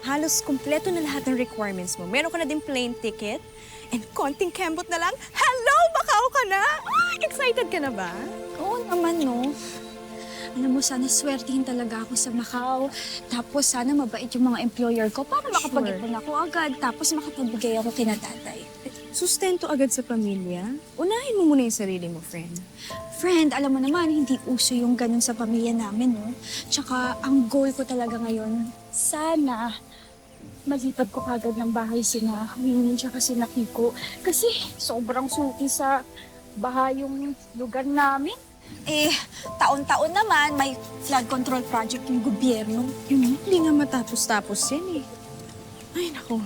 Halos kumpleto na lahat ng requirements mo. Meron ka na din plane ticket and konting kembot na lang. Hello! Macau ka na! Excited ka na ba? Oo naman, no? Alam mo, sana swertihin talaga ako sa Macau. Tapos sana mabait yung mga employer ko para makapag-ipon ako agad. Tapos makapagbigay ako kina tatay. Sustento agad sa pamilya? Unahin mo muna yung sarili mo, friend. Friend, alam mo naman, hindi uso yung ganun sa pamilya namin, no? Tsaka, ang goal ko talaga ngayon, sana malipat ko kagad ng bahay sina Winnie tsaka sina Kiko. Kasi sobrang suki sa bahay yung lugar namin. Eh, taon-taon naman, may flood control project yung gobyerno. Yun, hindi nga matapos-tapos yan eh. Ay, naku.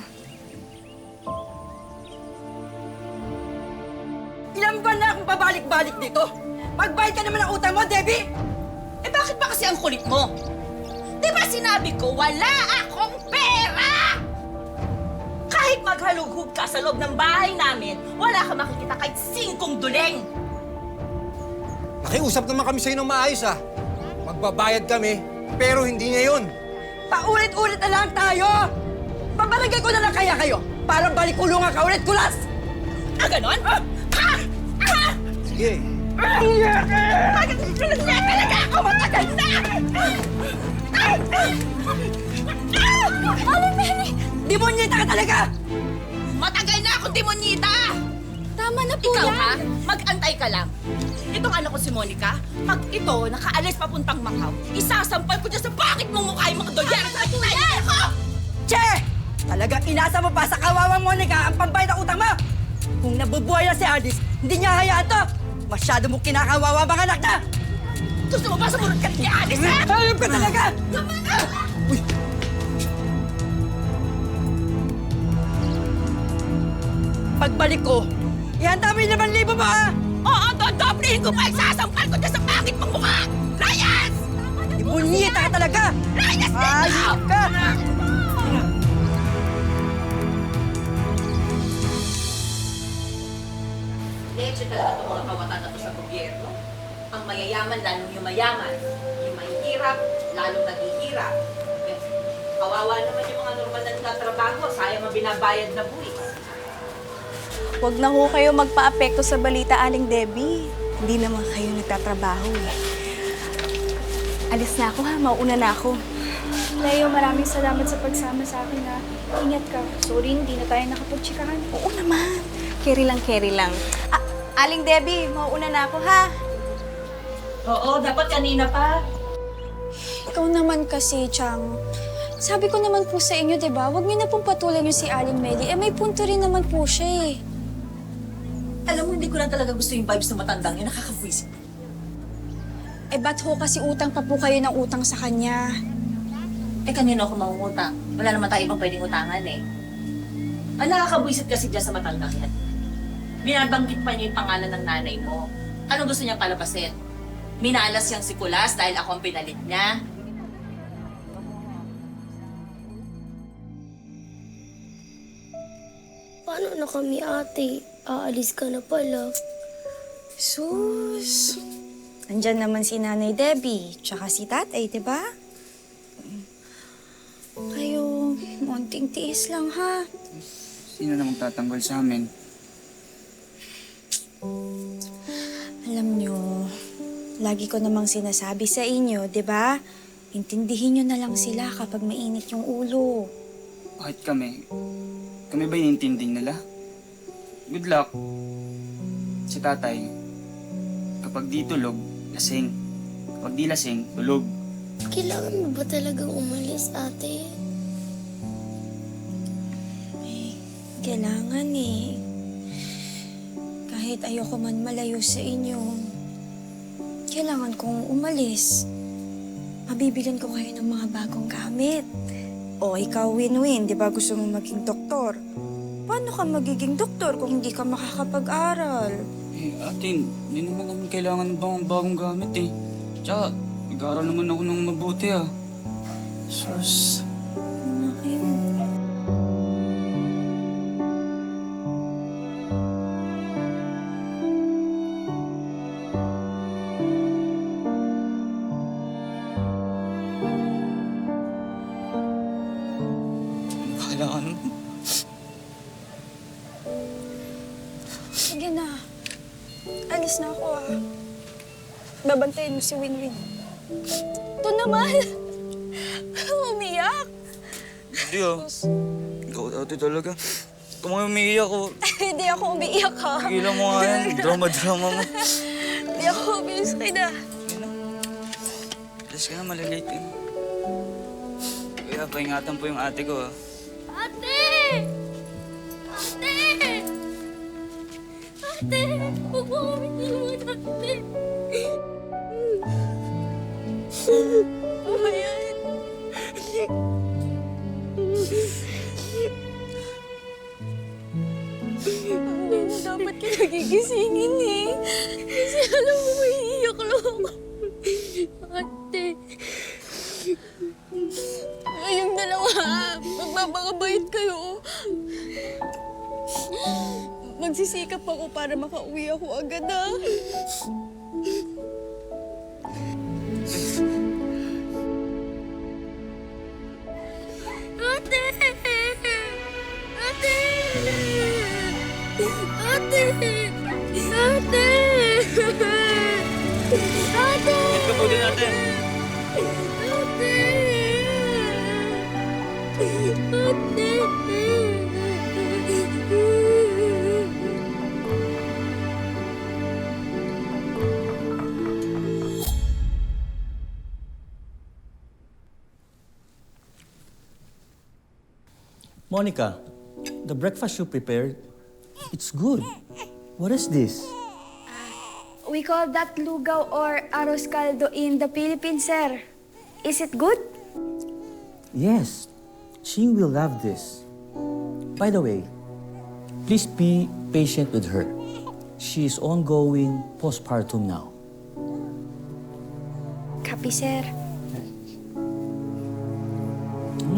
Ilan ba na akong babalik-balik dito? Magbayad ka naman ng utang mo, Debbie! Eh bakit ba kasi ang kulit mo? Di ba sinabi ko, wala akong pera! Kahit maghalughog ka sa loob ng bahay namin, wala ka makikita kahit 5 duleng! Nakiusap naman kami sa'yo ng maayos, ah. Magbabayad kami, pero hindi ngayon. Paulit-ulit na lang tayo! Pabarangay ko na lang kaya kayo para balik ulungan ka ulit, kulas! Ah, ganon? Sige. Talaga ako matagal na! Aling Mary! Demonyita ka talaga! Matagal na akong demonyita! Tama na po Ikaw yan! ha, mag-antay ka lang. Itong anak ko si Monica, pag ito nakaalis papuntang Macau, isasampal ko dyan sa bakit mong mukha yung mga dolyar sa atin ko! Che! Talagang inasa mo pa sa kawawang Monica ang pambayad ng utang mo! Kung nabubuhay na si Alice, hindi niya hayaan to! Masyado mo kinakawawa mga anak na! Gusto mo ba sumunod ka ni Alice, ha? Hayop ka talaga! Pagbalik ko, ihanda mo yung 5,000 mo, ha? Oo, dodoblihin ko pa, isasampal ko dyan sa bakit mong mukha! Reyes! Demonyita ka talaga! Reyes, Hayop ka! Leche talaga itong mga kawatan na to sa gobyerno. Ang mayayaman, lalong yung mayaman. Yung mahihirap, lalong naghihirap. Eh, kawawa naman yung mga normal na nagtatrabaho. Sayang ang binabayad na buwis. Huwag na ho kayo magpa-apekto sa balita, Aling Debbie. Hindi naman kayo nagtatrabaho eh. Alis na ako ha, mauuna na ako. Leo, maraming salamat sa pagsama sa akin na ingat ka. Sorry, hindi na tayo nakapagtsikahan. Oo naman. Carry lang, carry lang. Aling Debbie, mauuna na ako ha. Oo, dapat kanina pa. Ikaw naman kasi, Chang. Sabi ko naman po sa inyo, di ba? Huwag niyo na pong patulan yung si Aling Meli. Eh, may punto rin naman po siya eh. Alam mo, hindi ko lang talaga gusto yung vibes na matandang yun. Nakaka-voice. Eh, ba't ho kasi utang pa po kayo ng utang sa kanya? Eh, kanino ako mangungutang? Wala naman tayo ibang pwedeng utangan eh. Ang nakakabwisit kasi dyan sa matandang yan. Binabanggit pa niya yung pangalan ng nanay mo. Anong gusto niyang palabasin? Minalas siyang si Kulas dahil ako ang pinalit niya. Paano na kami, ate? Aalis ka na pala. Sus! Andyan naman si Nanay Debbie, tsaka si Tatay, di ba? Kayo, munting tiis lang ha. Sino namang tatanggol sa amin? Alam nyo, lagi ko namang sinasabi sa inyo, di ba? Intindihin nyo na lang sila kapag mainit yung ulo. Bakit kami? Kami ba inintindi nila? Good luck. Si tatay, kapag di tulog, lasing. Kapag di lasing, tulog. Kailangan mo ba talagang umalis, ate? Kailangan eh. Kahit ayoko man malayo sa inyo, kailangan kong umalis. Mabibigyan ko kayo ng mga bagong gamit. O ikaw, Win-Win, di ba gusto mo maging doktor? Paano ka magiging doktor kung hindi ka makakapag-aral? Eh, ate, hindi naman namin kailangan ng bagong gamit eh. Tsaka, nag-aaral naman ako ng mabuti ah. Sus. Aalis na ako ah. Babantayin mo si Winwin. Ito naman! Umiyak! Hindi ah. Ikaw dati talaga. Kung may umiiyak ko, Hindi ako umiiyak ha. tigilan mo nga yan. Drama-drama mo. Hindi ako umiiyak na. Sige na. Alas ka na, malilate ka na. Kuya, paingatan po yung ate ko ah. Ate! Ate! Ate! Huwag mo kami iwan, ate! Ano yan? Hindi na dapat ka nagigisingin eh. Kasi alam mo, mahihiyak lang ako. Ate! Ngayong dalawa, magpapakabait kayo. Magsisikap ako para makauwi ako agad ah. Ate! Ate! Ate! Ate! Ate! Ikaw po din natin. Ate! Ate! Monica, the breakfast you prepared, it's good. What is this? We call that lugaw or arroz caldo in the Philippines, sir. Is it good? Yes, Ching will love this. By the way, please be patient with her. She is ongoing postpartum now. Copy, sir.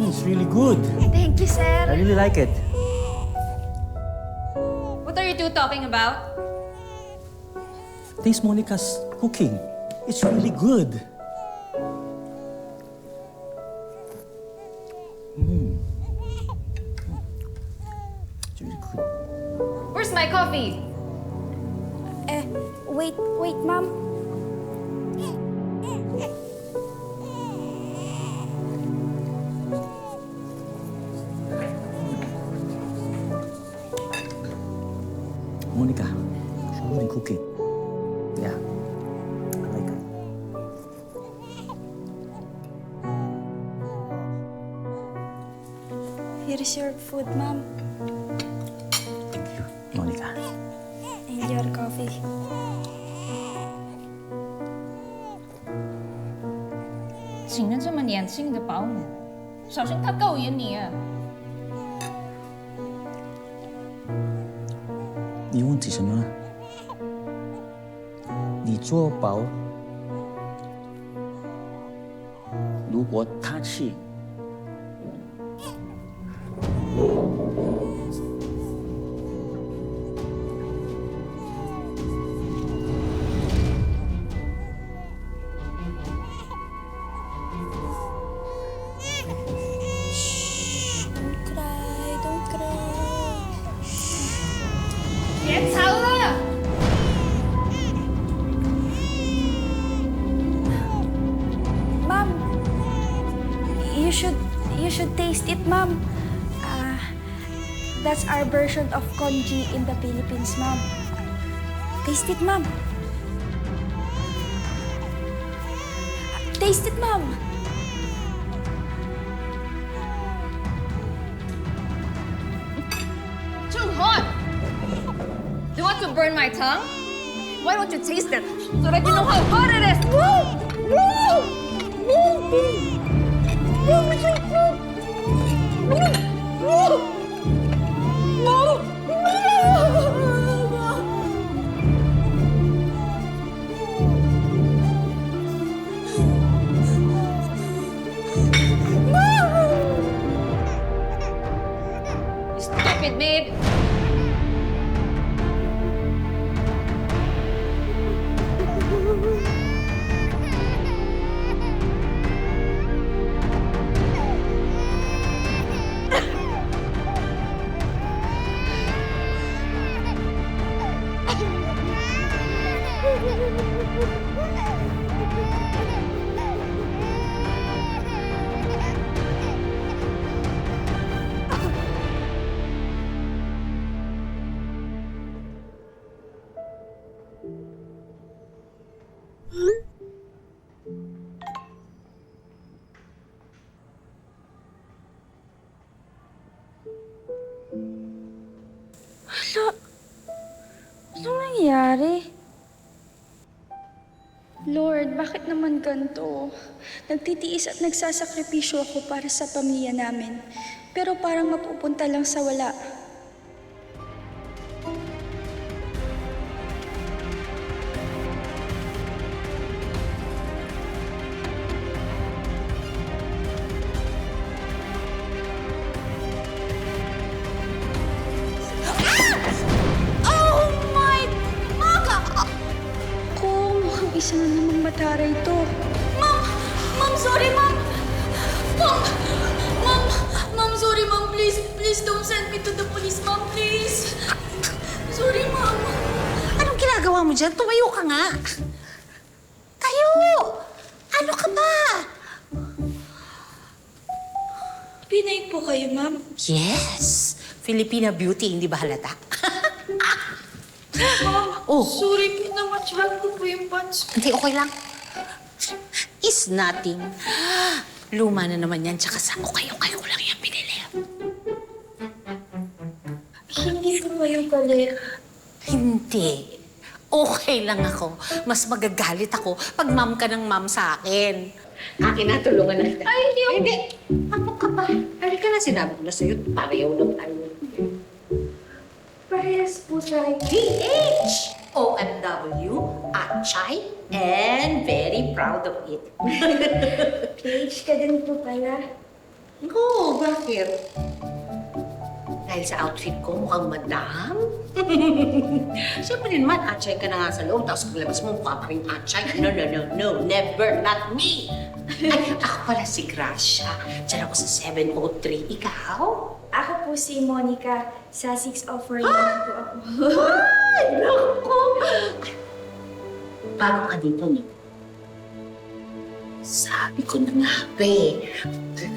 It's really good. Thank you, sir. I really like it. What are you two talking about? Taste Monica's cooking. It's really good. It's really good. Where's my coffee? Wait, ma'am. Monica, she's good in cooking. Yeah, I like it. Here's your food, ma'am. Thank you, Monica. And your coffee. 请了这么年轻的保姆，小心她勾引你啊！你问题什么？你做保，如果他去，Don't cry, don't cry. 别吵了！ Ma'am, you should taste it, ma'am. That's our version of congee in the Philippines, ma'am. Taste it, ma'am. Taste it, ma'am. Too hot! Do you want to burn my tongue? Why don't you taste it so that you know how hot it is? Stupid maid! Anong nangyari? Lord, bakit naman ganito? Nagtitiis at nagsasakripisyo ako para sa pamilya namin. Pero parang mapupunta lang sa wala. Isa na namang mataray ito. Ma'am! Ma'am, sorry, ma'am! Ma'am! Ma'am! Ma'am, sorry, ma'am. Please, please don't send me to the police, ma'am. Please. Sorry, ma'am. Anong ginagawa mo dyan? Tumayo ka nga. Tayo! Ano ka ba? Pinay po kayo, ma'am. Yes! Filipina beauty, hindi ba halata? Oh. Sorry po na matyahan ko po yung pants. Hindi, okay lang. It's nothing. Luma na naman yan, tsaka sa okay ko lang yan pinili. Hindi po kayo galit. Hindi. Okay lang ako. Mas magagalit ako pag ma'am ka ng ma'am sa akin. Akin na, tulungan na kita. Ay, hindi. Ano ka ba? Halika na, sinabi ko na sa'yo, pareho lang tayo. Parehas po tayo. PH! OFW, Achay, and very proud of it. PH ka din po pala. Oo, bakit? Dahil sa outfit ko, mukhang madam. Siyempre naman, Achay ka na nga sa loob, tapos paglabas mo, mukha pa rin Achay. No, never, not me. Ay, ako pala si Gracia. Diyan ako sa 703. Ikaw? Ako po si Monica. Sa 604 lang po ako. Ay, naku! Bago ka dito, no? Sabi ko na nga, pe.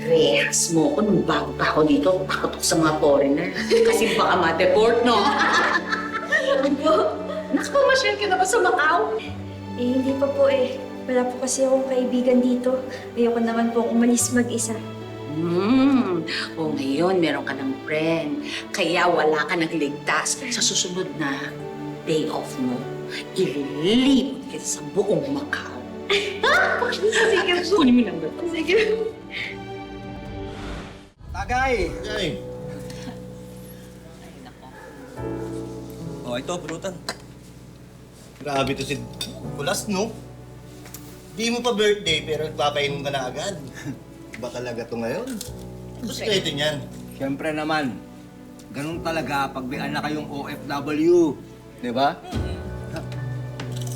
Rehas mo ko nung bago pa ako dito. Takot ako sa mga foreigner. Kasi baka ma-deport, no? Naku, ma-share ka na ba sa Macau? Hindi pa po eh. Wala po kasi akong kaibigan dito. Ayoko naman po umalis mag-isa. O ngayon, meron ka ng friend. Kaya wala ka nagligtas. Sa susunod na day off mo, ililipot kita sa buong Macau. Sige. Kunin mo lang ba? Sige. Tagay! Ay, Ay, nako. oh, ito, pulutan. Grabe to si Kulas, no? Di mo pa birthday, pero nagpapainom ka na agad. Ba talaga to ngayon? Gusto kayo niyan. Siyempre naman, ganun talaga pag may anak kayong OFW. Di ba?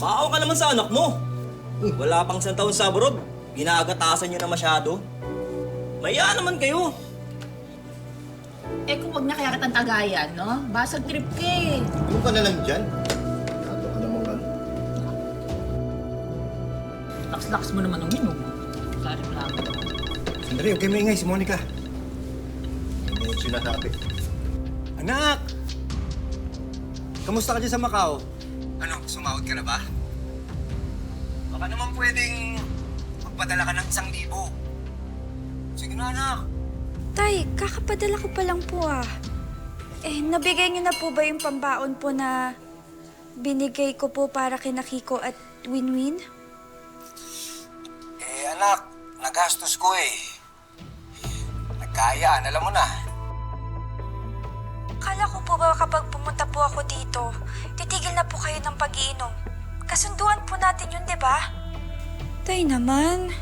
Maaw ka naman sa anak mo. Wala pang isang taon sa abroad. Ginagatasan nyo na masyado. Maya naman kayo. Eh kung wag na kaya kitang tagayan, no? Basag trip ka eh. Yung ka na lang dyan. Nato ka naman ano. Laks-laks mo naman ang minom. Sorry lang. Sandali, huwag kayo maingay si Monica. Ano yung sinasabi? Anak! Kamusta ka dyan sa Macau? Ano, sumahod ka na ba? Baka naman pwedeng magpadala ka ng 1,000. Sige na, anak. Tay, kakapadala ko pa lang po ah. Nabigay niyo na po ba yung pambaon po na binigay ko po para kina Kiko at Winwin? Anak, nagastos ko eh. Nagkayaan, alam mo na. Kala ko po ba kapag pumunta po ako dito, titigil na po kayo ng pag-iinom. Kasunduan po natin yun, di ba? Tay naman.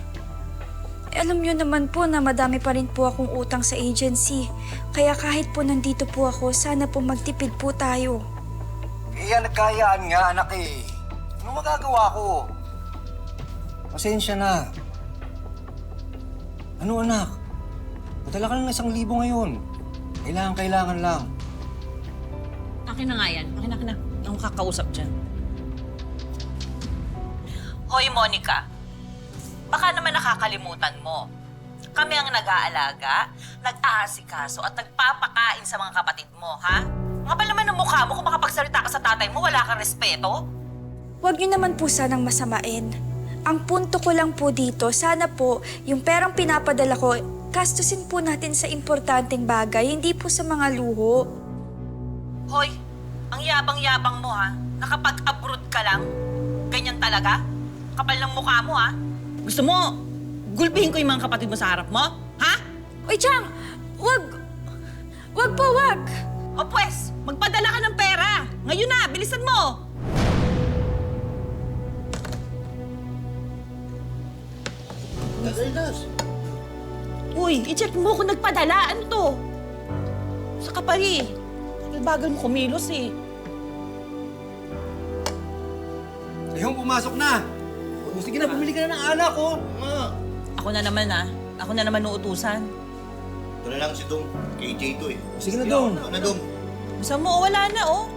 Alam niyo naman po na madami pa rin po akong utang sa agency. Kaya kahit po nandito po ako, sana po magtipid po tayo. Nagkayaan nga, anak eh. Ano magagawa ko? Pasensya na. Ano, anak? Padala ka ng 1,000 ngayon. Kailangan lang. Akin na nga yan. Akin na. Ang kakausap dyan. Hoy, Monica. Baka naman nakakalimutan mo. Kami ang nag-aalaga, nag-aasikaso at nagpapakain sa mga kapatid mo, ha? Mga pa naman ang mukha mo kung makapagsalita ka sa tatay mo, wala kang respeto? Huwag niyo naman po sanang masamain. Ang punto ko lang po dito, sana po yung perang pinapadala ko, gastusin po natin sa importanteng bagay, hindi po sa mga luho. Hoy, ang yabang-yabang mo, ha? Nakapag-abroad ka lang? Ganyan talaga? Kapal ng mukha mo, ha? Gusto mo, gulpihin ko yung mga kapatid mo sa harap mo? Ha? Uy, Chang! Wag! Wag po, wag! O pwes, magpadala ka ng pera. Ngayon na, bilisan mo. Uy, i-check mo kung nagpadala. Ano to? Sa kapari. Bagal mo kumilos eh. Ayun, pumasok na. O, sige na, bumili ka na ng alak, oh. Ako na naman Ako na naman uutusan. Ito na lang si Dong. KJ to eh. Sige na, Dong. Ito na, Dong. Basta mo, wala na oh.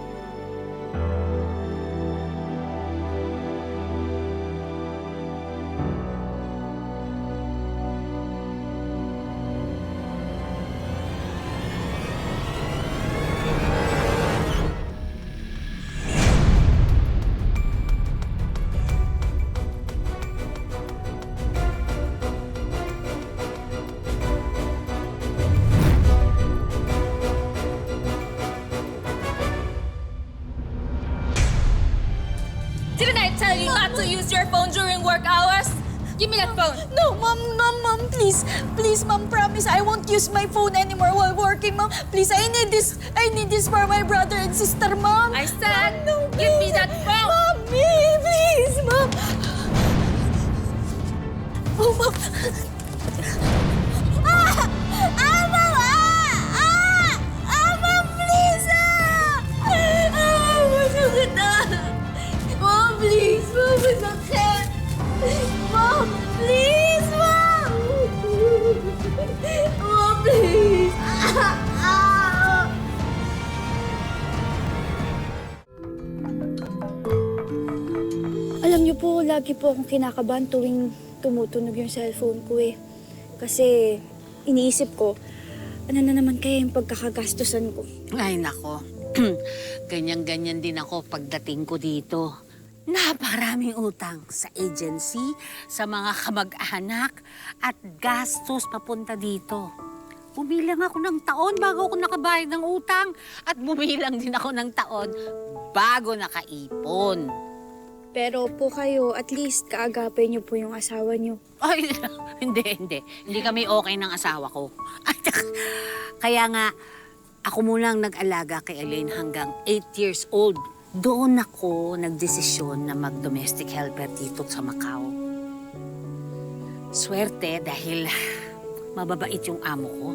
Didn't I tell you not to use your phone during work hours? Give me that phone. No, Mom, please. Please, Mom, promise I won't use my phone anymore while working, Mom. Please, I need this for my brother and sister, Mom. I said, Mom, no, give me please. that phone. Mommy, please, Mom. Oh, Mom. Ah! Ah, Mom! Mom, please! Masakit na! Mom, please! Mom, masakit! Mom, please! Mom! Mom, please! Alam niyo po, lagi po akong kinakabahan tuwing tumutunog yung cellphone ko eh. Kasi iniisip ko, ano na naman kaya yung pagkakagastusan ko? Ay, nako. Ganyan-ganyan din ako pagdating ko dito. Naparaming utang sa agency, sa mga kamag-anak, at gastos papunta dito. Bumilang ako ng taon bago ako nakabayad ng utang. At bumilang din ako ng taon bago nakaipon. Pero po kayo, at least kaagapin niyo po yung asawa niyo. Ay, hindi. Hindi kami okay ng asawa ko. Kaya nga, ako munang nag-alaga kay Elaine hanggang 8 years old. Doon ako nagdesisyon na mag-domestic helper dito sa Macau. Swerte dahil mababait yung amo ko.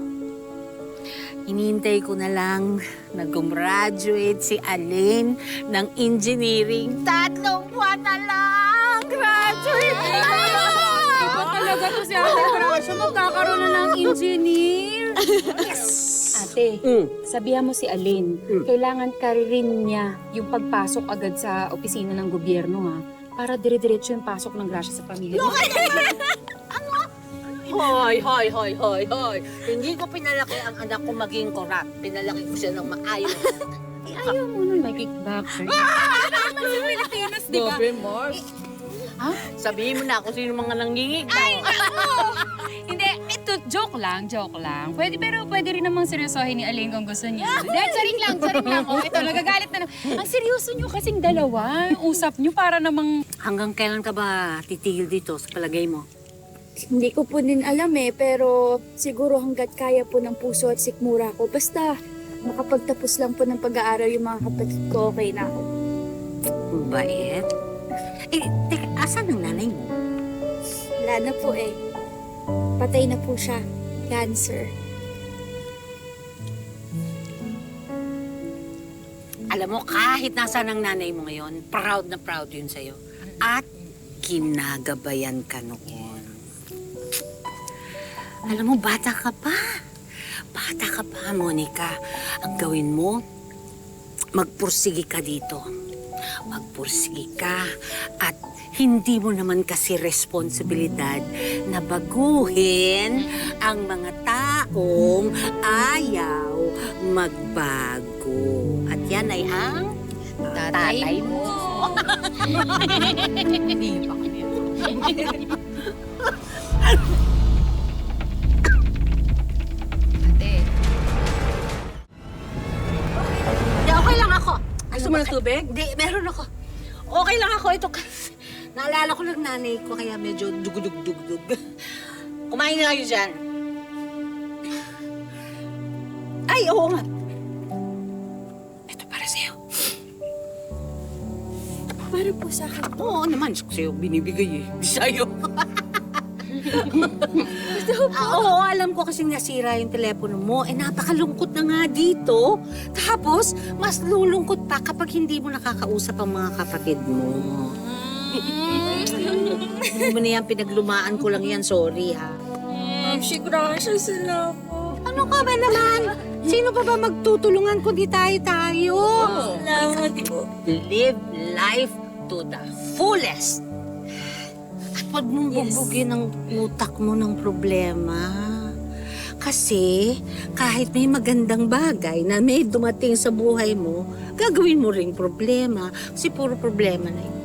Hinihintay ko na lang na gumraduate si Elaine ng engineering. 3 buwan na lang! Graduate na! Iba talaga to si Ate Gracia. Magkakaroon na ng engineer. Ate, sabihan mo si Aline, kailangan karirin niya yung pagpasok agad sa opisina ng gobyerno, ha? Para dire-diretso yung pasok ng Gracia sa pamilya. Hoy! Hindi ko pinalaki ang anak ko maging corrupt. Pinalaki ko siya ng maayos. Ayaw mo nun, may kickback. Naman sa Pilipinas, di ba? Sabihin mo na kung sino mga nangingi. Ay, hindi, ito, joke lang. Pero pwede rin namang seryosohin ni Aline kung gusto niya. Dahil charing lang. Oh, ito, nagagalit na. Ang seryoso niyo kasing dalawa. Usap niyo para namang... Hanggang kailan ka ba titigil dito sa palagay mo? Hindi ko po din alam eh, pero siguro hanggat kaya po ng puso at sikmura ko. Basta makapagtapos lang po ng pag-aaral yung mga kapatid ko, okay na ako. Bait. Teka, asan ang nanay mo? Wala na po eh. Patay na po siya. Cancer. Alam mo, kahit nasaan ang nanay mo ngayon, proud na proud yun sa'yo. At kinagabayan ka noon. Alam mo, bata ka pa. Bata ka pa, Monica. Ang gawin mo, magpursige ka dito. magpursige ka at hindi mo naman kasi responsibilidad na baguhin ang mga taong ayaw magbago. At yan ay ang tatay mo. Hindi pa kami. Hindi, okay lang ako. Gusto mo ng tubig? Hindi, meron ako. Okay lang ako. Ito kasi, naalala ko lang nanay ko, kaya medyo dugudug-dugdug. Kumain na kayo dyan. Ay, oo nga. Ito para sa'yo. Para po sa akin. Oo naman, sa'yo binibigay eh. Di sa'yo. Oo, alam ko kasing nasira yung telepono mo. Eh, napakalungkot na nga dito. Tapos, mas lulungkot pa kapag hindi mo nakakausap ang mga kapatid mo. Hindi mo na yan, pinaglumaan ko lang yan. Sorry, ha? Sigrasya sila po. Ano ka ba naman? Sino pa ba magtutulungan kundi tayo-tayo? Salamat po. Live life to the fullest. At wag mong bubugin ang utak mo ng problema. Kasi kahit may magandang bagay na may dumating sa buhay mo, gagawin mo ring problema. Kasi puro problema na yun.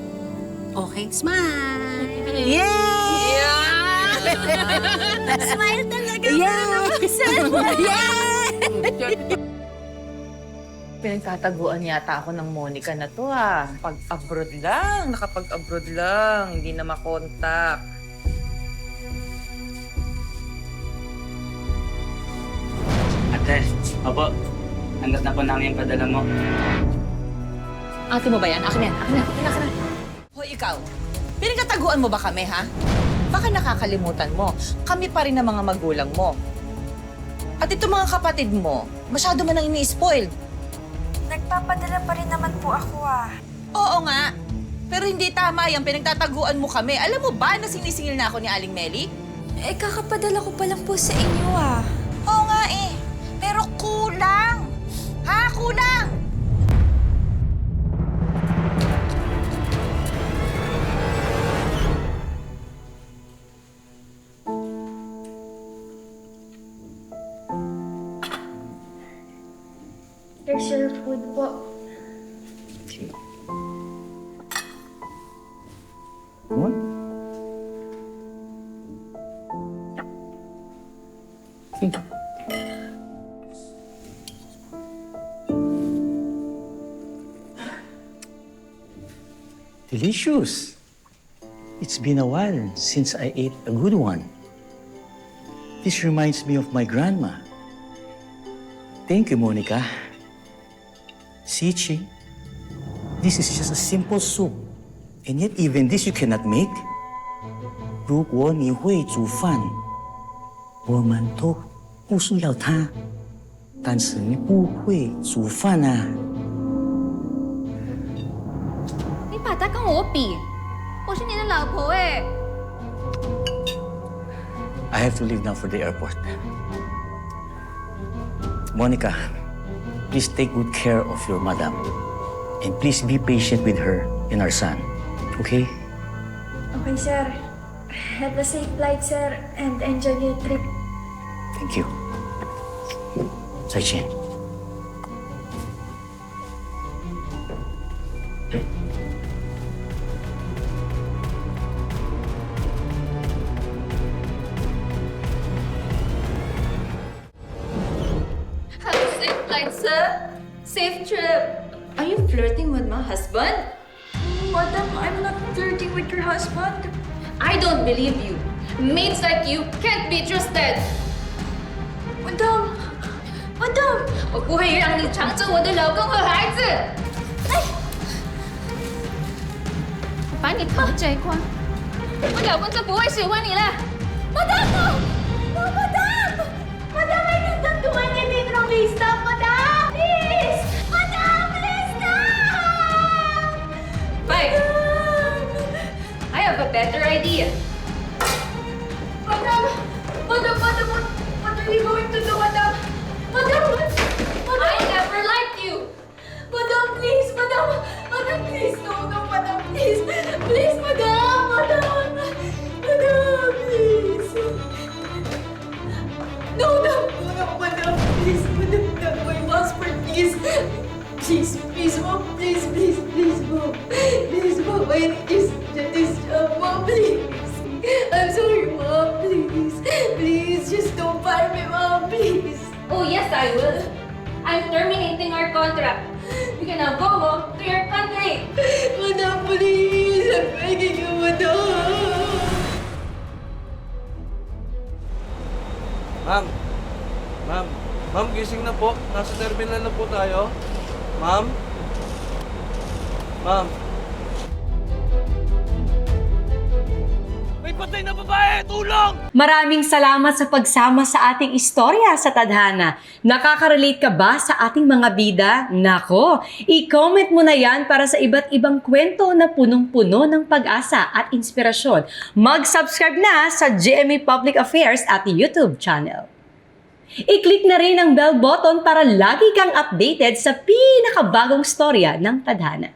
Okay, smile! Yay! Smile talaga. Yes! Pinagtataguan yata ako ng Monica na to ah. Pag-abroad lang, nakapag-abroad lang, hindi na makontak. Ate, opo. Hanggat na po namin yung padala mo. Ate mo ba yan? Akin yan, akin na. Hoy, ikaw, pinagtataguan mo ba kami, ha? Baka nakakalimutan mo, kami pa rin ang mga magulang mo. At ito mga kapatid mo, masyado man ang ini-spoil. Nagpapadala pa rin naman po ako Oo nga, pero hindi tama yan, pinagtataguan mo kami. Alam mo ba na sinisingil na ako ni Aling Meli? Eh, kakapadala ko pa lang po sa inyo Oo nga eh, pero kulang. Ha, kulang! Here's your food po. What? Delicious. It's been a while since I ate a good one. This reminds me of my grandma. Thank you, Monica. See, Chi, this is just a simple soup. And yet even this you cannot make? 如果你会煮饭，我们都不需要它。但是你不会煮饭啊。你把他跟我比，我是你的老婆哎。 I have to leave now for the airport. Monica, please take good care of your madam. And please be patient with her and our son. Okay? Okay, sir. Have a safe flight, sir, and enjoy your trip. Thank you. 再见。 Have a safe flight, sir. Safe trip. Are you flirting with my husband? Madam, I'm not flirting with your husband. I don't believe you. Maids like you can't be trusted. Madam! Madam! 我不会让你抢走我的老公和孩子。我把你偷摘光，我老公就不会喜欢你了。Madam! Madam! Madam, I did not do anything wrong. Please stop, Madam! Please! Madam, please stop! Fine. I have a better idea. Madam! Madam, madam, what are you going to do, Madam? Madam! Madam! I never liked you. Madam, please! Madam! Madam, please, no! madam, please. Please, madam. Madam. Madam, please. No, madam, please. Madam, not my passport, please. Please, ma'am. Please, ma'am. Please, ma'am. I need this job, ma'am. Please. I'm sorry, ma'am. Please. Please, just don't fire me, ma'am. Please. Oh, yes, I will. I'm terminating our contract. You can now go home to your country. Madam, please. I'm begging you, madam. Ma'am, gising na po. Nasa terminal na po tayo. Ma'am? May patay na babae! Tulong! Maraming salamat sa pagsama sa ating istorya sa Tadhana. Nakaka-relate ka ba sa ating mga bida? Nako, i-comment mo na yan para sa iba't ibang kwento na punong-puno ng pag-asa at inspirasyon. Mag-subscribe na sa GMA Public Affairs at YouTube channel. I-click na rin ang bell button para lagi kang updated sa pinakabagong storya ng Tadhana.